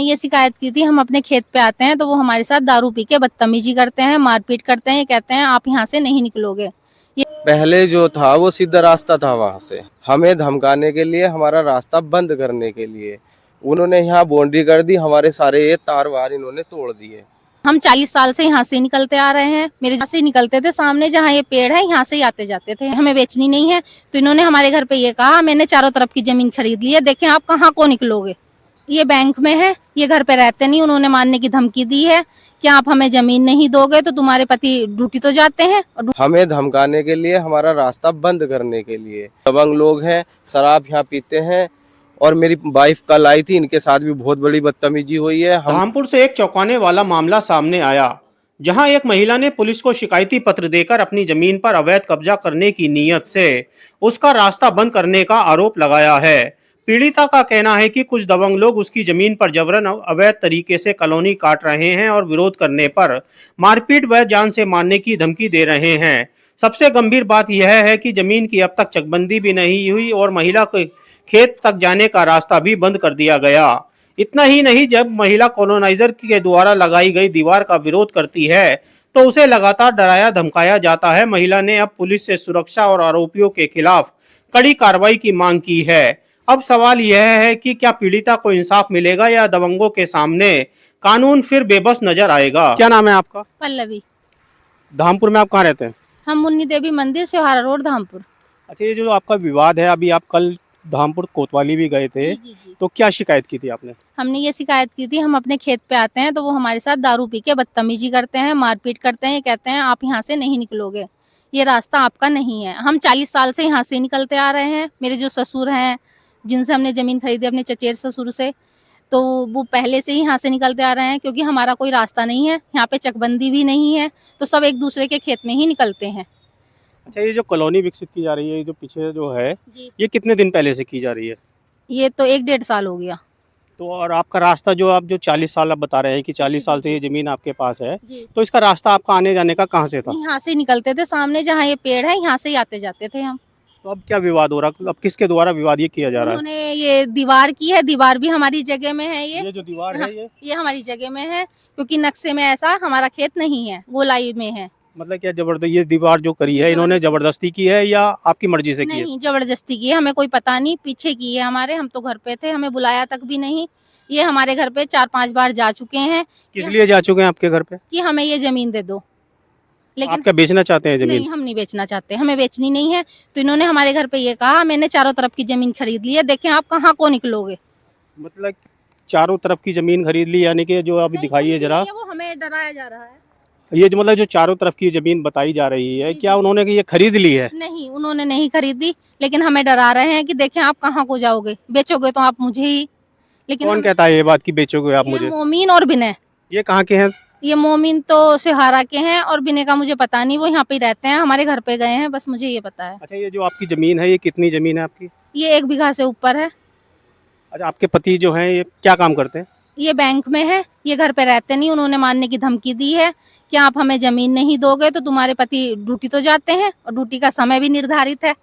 हमने ये शिकायत की थी, हम अपने खेत पे आते हैं तो वो हमारे साथ दारू पी के बदतमीजी करते हैं, मारपीट करते हैं, ये कहते हैं आप यहाँ से नहीं निकलोगे। ये पहले जो था वो सीधा रास्ता था, वहां से हमें धमकाने के लिए, हमारा रास्ता बंद करने के लिए उन्होंने यहाँ बाउंड्री कर दी, हमारे सारे ये तार वार इन्होंने तोड़ दिए। हम 40 साल से यहाँ से निकलते आ रहे हैं, मेरे यहाँ से निकलते थे, सामने जहाँ ये पेड़ है यहाँ से ही आते जाते थे, हमें बेचनी नहीं है। तो इन्होंने हमारे घर पे ये कहा, मैंने चारों तरफ की जमीन खरीद ली है, देखें आप कहाँ को निकलोगे। ये बैंक में है, ये घर पे रहते नहीं, उन्होंने मारने की धमकी दी है कि आप हमें जमीन नहीं दोगे तो तुम्हारे पति ड्यूटी तो जाते हैं और हमें धमकाने के लिए, हमारा रास्ता बंद करने के लिए। दबंग लोग हैं, शराब यहाँ पीते हैं, और मेरी वाइफ कल आई थी, इनके साथ भी बहुत बड़ी बदतमीजी हुई है। रामपुर से एक चौंकाने वाला मामला सामने आया, जहां एक महिला ने पुलिस को शिकायती पत्र देकर अपनी जमीन पर अवैध कब्जा करने की नीयत से उसका रास्ता बंद करने का आरोप लगाया है। पीड़िता का कहना है कि कुछ दबंग लोग उसकी जमीन पर जबरन अवैध तरीके से कॉलोनी काट रहे हैं और विरोध करने पर मारपीट व जान से मारने की धमकी दे रहे हैं। सबसे गंभीर बात यह है कि जमीन की अब तक चकबंदी भी नहीं हुई और महिला को खेत तक जाने का रास्ता भी बंद कर दिया गया। इतना ही नहीं, जब महिला कॉलोनाइजर के द्वारा लगाई गई दीवार का विरोध करती है तो उसे लगातार डराया धमकाया जाता है। महिला ने अब पुलिस से सुरक्षा और आरोपियों के खिलाफ कड़ी कार्रवाई की मांग की है। अब सवाल यह है कि क्या पीड़िता को इंसाफ मिलेगा या दबंगों के सामने कानून फिर बेबस नजर आएगा। क्या नाम है आपका? पल्लवी। धामपुर में आप कहाँ रहते हैं? हम मुन्नी देवी मंदिर सिहारा रोड धामपुर। अच्छा, ये जो आपका विवाद है, अभी आप कल धामपुर कोतवाली भी गए थे, जी। तो क्या शिकायत की थी आपने? हमने ये शिकायत की थी, हम अपने खेत पे आते हैं तो वो हमारे साथ दारू पी के बदतमीजी करते हैं, मारपीट करते हैं, ये कहते हैं आप यहाँ से नहीं निकलोगे, ये रास्ता आपका नहीं है। हम 40 साल से यहाँ से निकलते आ रहे हैं। मेरे जो ससुर हैं, जिनसे हमने ज़मीन खरीदी अपने चचेर ससुर से, तो वो पहले से ही यहाँ से निकलते आ रहे हैं, क्योंकि हमारा कोई रास्ता नहीं है, यहाँ पे चकबंदी भी नहीं है, तो सब एक दूसरे के खेत में ही निकलते हैं। अच्छा, ये जो कॉलोनी विकसित की जा रही है, ये जो पीछे जो है, जी। ये कितने दिन पहले से की जा रही है? ये तो 1-1.5 साल हो गया। तो और आपका रास्ता जो आप जो 40 साल आप बता रहे हैं कि 40 साल से ये ज़मीन आपके पास है, जी। तो इसका रास्ता आपका आने जाने का कहाँ से था? यहाँ से निकलते थे, सामने जहाँ ये पेड़ है यहाँ से ही आते जाते थे हम। तो अब क्या विवाद हो रहा? अब किसके द्वारा विवाद ये किया जा रहा है? उन्होंने ये दीवार की है, दीवार भी हमारी जगह में है। ये जो दीवार हाँ, है ये हमारी जगह में है, क्योंकि नक्शे में ऐसा हमारा खेत नहीं है, गोलाई में है। मतलब क्या जबरदस्ती ये दीवार जो करी है, इन्होंने जबरदस्ती की है या आपकी मर्जी से की है? नहीं, जबरदस्ती की है, हमें कोई पता नहीं, पीछे की है हमारे, हम तो घर पे थे, हमें बुलाया तक भी नहीं। ये हमारे घर पे 4-5 बार जा चुके हैं किस लिए जा चुके हैं आपके घर पे? कि हमें ये जमीन दे दो, लेकिन आप क्या बेचना चाहते हैं जमीन? नहीं, हम नहीं बेचना चाहते, हमें बेचनी नहीं है। तो इन्होंने हमारे घर पे ये कहा, मैंने चारों तरफ की जमीन खरीद ली है, देखें आप कहाँ को निकलोगे। मतलब चारों तरफ की जमीन खरीद ली, यानी कि जो अभी नहीं, दिखाई है खरीदी जरा, नहीं है, वो हमें डराया जा रहा है। ये जो मतलब जो चारों तरफ की जमीन बताई जा रही है, जी, क्या जी। उन्होंने ये खरीद ली है? नहीं, उन्होंने नहीं खरीदी, लेकिन हमें डरा रहे हैं कि देखें आप कहाँ को जाओगे, बेचोगे तो आप मुझे ही। लेकिन कौन कहता है ये बात कि बेचोगे आप ये मुझे? मोमीन और विनय। ये कहाँ के हैं? ये मोमीन तो सिहारा के हैं और विनय का मुझे पता नहीं, वो यहाँ पे ही रहते हैं, हमारे घर पे गए हैं, बस मुझे ये पता है। अच्छा, ये जो आपकी जमीन है, ये कितनी जमीन है आपकी? ये 1 बीघा से ऊपर है। अच्छा, आपके पति जो हैं ये क्या काम करते हैं? ये बैंक में है, ये घर पे रहते नहीं, उन्होंने मारने की धमकी दी है कि आप हमें जमीन नहीं दोगे तो तुम्हारे पति ड्यूटी तो जाते हैं और ड्यूटी का समय भी निर्धारित है।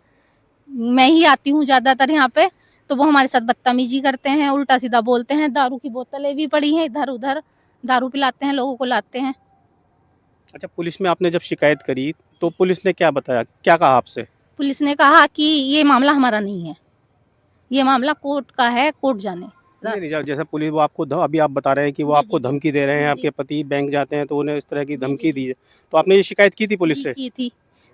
मैं ही आती हूँ ज्यादातर यहाँ पे, तो वो हमारे साथ बदतमीजी करते हैं, उल्टा सीधा बोलते हैं, दारू की बोतलें भी पड़ी हैं इधर उधर, दारू पिलाते हैं, लोगों को लाते हैं। अच्छा, पुलिस में आपने जब शिकायत करी तो पुलिस ने क्या बताया, क्या कहा आपसे? पुलिस ने कहा कि ये मामला हमारा नहीं है, ये मामला कोर्ट का है, कोर्ट जाने। नहीं नहीं, जैसे पुलिस वो आपको अभी आप बता रहे हैं कि वो जी, आपको जी, धमकी दे रहे हैं, जी। आपके पति बैंक जाते हैं तो उन्हें इस तरह की जी, धमकी जी। दी है, तो आपने ये शिकायत की थी पुलिस से? की थी,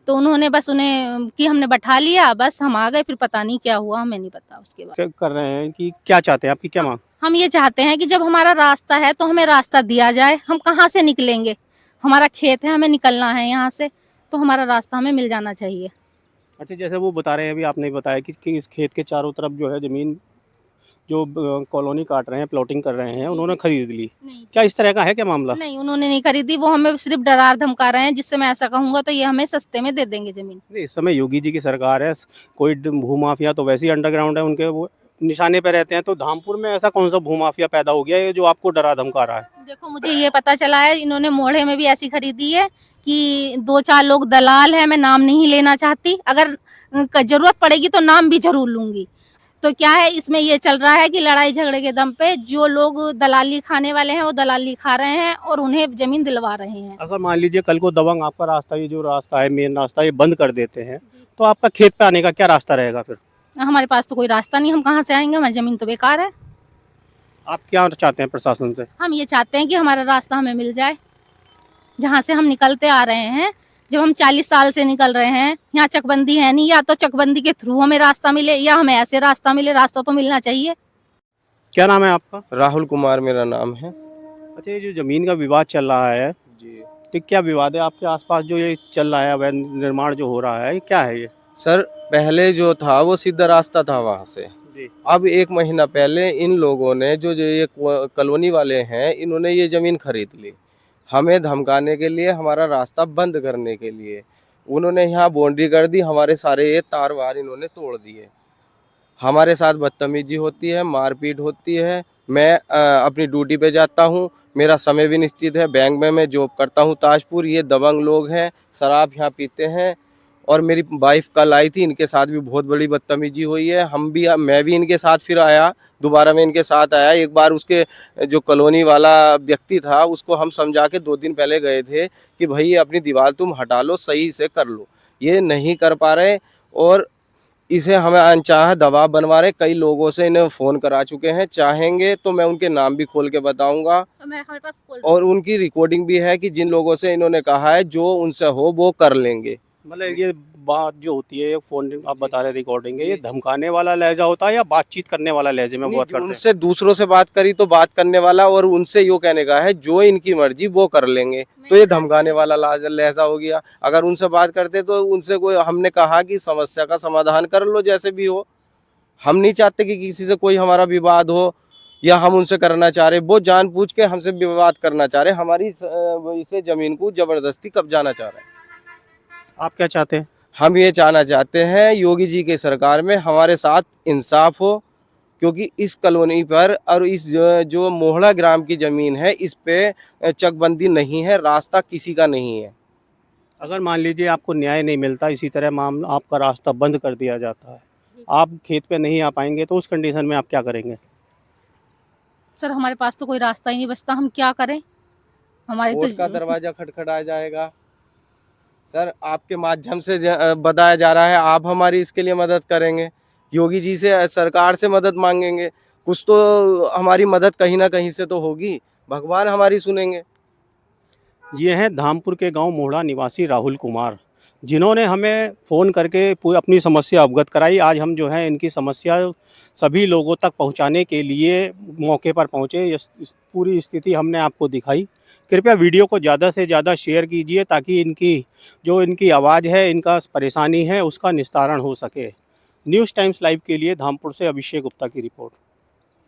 तो उन्होंने बस उन्हें कि हमने बैठा लिया, बस हम आ गए, फिर पता नहीं क्या हुआ, हमें नहीं पता उसके बाद। क्या कर रहे हैं कि क्या चाहते हैं, आपकी क्या मांग? हम ये चाहते हैं कि जब हमारा रास्ता है तो हमें रास्ता दिया जाए, हम कहाँ से निकलेंगे, हमारा खेत है, हमें निकलना है यहाँ से, तो हमारा रास्ता हमें मिल जाना चाहिए। अच्छा, जैसे वो बता रहे हैं, अभी आपने बताया कि इस खेत के चारों तरफ जो है ज़मीन जो कॉलोनी काट रहे हैं, प्लॉटिंग कर रहे हैं, उन्होंने खरीद ली। नहीं, क्या इस तरह का है क्या मामला? नहीं, उन्होंने नहीं खरीदी, वो हमें सिर्फ डरा धमका रहे हैं, जिससे मैं ऐसा कहूँगा तो ये हमें सस्ते में दे देंगे जमीन। नहीं, इस समय योगी जी की सरकार है, कोई भूमाफिया तो वैसे ही अंडरग्राउंड है, उनके वो निशाने पे रहते हैं, तो धामपुर में ऐसा कौन सा भूमाफिया पैदा हो गया है जो आपको डरा धमका रहा है? देखो, मुझे ये पता चला है, इन्होंने मोढ़े में भी ऐसी खरीदी है कि 2-4 लोग दलाल है, मैं नाम नहीं लेना चाहती, अगर जरूरत पड़ेगी तो नाम भी जरूर लूंगी। तो क्या है इसमें ये चल रहा है कि लड़ाई झगड़े के दम पे जो लोग दलाली खाने वाले हैं वो दलाली खा रहे हैं और उन्हें जमीन दिलवा रहे हैं। अगर मान लीजिए कल को दबंग आपका रास्ता, ये जो रास्ता है मेन रास्ता, ये बंद कर देते हैं तो आपका खेत पे आने का क्या रास्ता रहेगा फिर? हमारे पास तो कोई रास्ता नहीं, हम कहाँ से आएंगे, हमारी जमीन तो बेकार है। आप क्या चाहते हैं प्रशासन से? हम ये चाहते हैं कि हमारा रास्ता हमें मिल जाए, जहाँ से हम निकलते आ रहे हैं। जब हम 40 साल से निकल रहे हैं, यहाँ चकबंदी है नहीं, या तो चकबंदी के थ्रू हमें रास्ता मिले या हमें ऐसे रास्ता मिले, रास्ता तो मिलना चाहिए। क्या नाम है आपका? राहुल कुमार मेरा नाम है। अच्छा, ये जो जमीन का विवाद चल रहा है, जी तो क्या विवाद है आपके आसपास जो ये चल रहा है, अवैध निर्माण जो हो रहा है, ये क्या है ये? सर, पहले जो था वो सीधा रास्ता था वहाँ से। जी। अब 1 महीना पहले इन लोगों ने जो ये कॉलोनी वाले हैं, इन्होंने ये ज़मीन खरीद ली, हमें धमकाने के लिए, हमारा रास्ता बंद करने के लिए। उन्होंने यहाँ बाउंड्री कर दी, हमारे सारे ये तार वार इन्होंने तोड़ दिए। हमारे साथ बदतमीजी होती है, मारपीट होती है। मैं अपनी ड्यूटी पे जाता हूँ, मेरा समय भी निश्चित है। बैंक में मैं जॉब करता हूँ ताजपुर। ये दबंग लोग हैं, शराब यहाँ पीते हैं। और मेरी वाइफ कल आई थी, इनके साथ भी बहुत बड़ी बदतमीजी हुई है। मैं भी इनके साथ फिर आया, दोबारा मैं इनके साथ आया। एक बार उसके जो कॉलोनी वाला व्यक्ति था उसको हम समझा के 2 दिन पहले गए थे कि भाई ये अपनी दीवार तुम हटा लो, सही से कर लो। ये नहीं कर पा रहे और इसे हमें अनचाहा दबाव बनवा रहे। कई लोगों से इन्हें फ़ोन करा चुके हैं, चाहेंगे तो मैं उनके नाम भी खोल के बताऊंगा और उनकी रिकॉर्डिंग भी है कि जिन लोगों से इन्होंने कहा है जो उनसे हो वो कर लेंगे। मतलब ये बात जो होती है, फोन आप बता रहे रिकॉर्डिंग है, ये धमकाने वाला लहजा होता है या बातचीत करने वाला लहजे में बात करते हैं? उनसे दूसरों से बात करी तो बात करने वाला, और उनसे यूँ कहने का है जो इनकी मर्जी वो कर लेंगे, तो ये धमकाने वाला लहजा हो गया। अगर उनसे बात करते तो उनसे कोई, हमने कहा कि समस्या का समाधान कर लो जैसे भी हो। हम नहीं चाहते कि किसी से कोई हमारा विवाद हो या हम उनसे करना चाह रहे, वो जानबूझ के हमसे विवाद करना चाह रहे, हमारी इसे ज़मीन को ज़बरदस्ती कब्जाना चाह रहे हैं। आप क्या चाहते हैं? हम ये चाहना चाहते हैं योगी जी के सरकार में हमारे साथ इंसाफ हो, क्योंकि इस कॉलोनी पर और इस जो मोहड़ा ग्राम की ज़मीन है, इस पे चकबंदी नहीं है, रास्ता किसी का नहीं है। अगर मान लीजिए आपको न्याय नहीं मिलता, इसी तरह मामला आपका रास्ता बंद कर दिया जाता है, आप खेत पे नहीं आ पाएंगे, तो उस कंडीशन में आप क्या करेंगे? सर हमारे पास तो कोई रास्ता ही नहीं बचता, हम क्या करें। हमारे कोर्ट का तो दरवाजा खटखटाया जाएगा। सर, आपके माध्यम से बताया जा रहा है, आप हमारी इसके लिए मदद करेंगे, योगी जी से, सरकार से मदद मांगेंगे। कुछ तो हमारी मदद कहीं ना कहीं से तो होगी, भगवान हमारी सुनेंगे। ये हैं धामपुर के गांव मोहड़ा निवासी राहुल कुमार, जिन्होंने हमें फ़ोन करके पूरी अपनी समस्या अवगत कराई। आज हम जो है इनकी समस्या सभी लोगों तक पहुंचाने के लिए मौके पर पहुंचे। इस पूरी स्थिति हमने आपको दिखाई। कृपया वीडियो को ज़्यादा से ज़्यादा शेयर कीजिए ताकि इनकी आवाज़ है, इनका परेशानी है, उसका निस्तारण हो सके। न्यूज़ टाइम्स लाइव के लिए धामपुर से अभिषेक गुप्ता की रिपोर्ट।